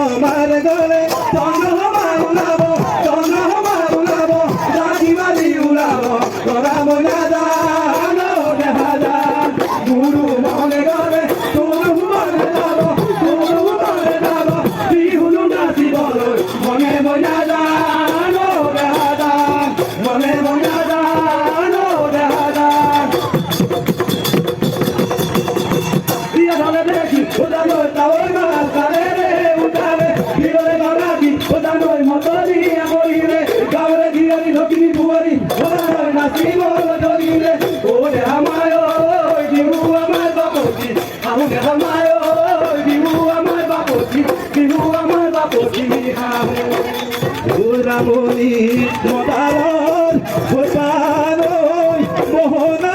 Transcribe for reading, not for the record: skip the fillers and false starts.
তোমার গলে চন্দ্রমা উলাবো চন্দ্রমা উলাবো রাজিবাজি উলাবো তোরা মজা জানো দেখা যান গুরু মনে গলে তোরু মনে যাবো তোরু মনে যাবো বিহুলু নাচি বলো মনে মজা জানো দেখা যান মনে মজা জানো দেখা যান দিয়া ধরে দেখি ওটা নয় তাওই মাল কারে রে উঠাবে বিরলে গড়াবি ওটা নয় মতো দিয়া বলিরে গাওরে দিয়ারি ঢকিনি বুয়ারি ওটা নয় নাচি বলো ধরিলে ওরে আমায় ওই বিহু আমার বাপতি আহুনে আমায় ওই বিহু আমার বাপতি বিহু আমার বাপতি আহু ওরামনি মদারন ওটানই মোহনা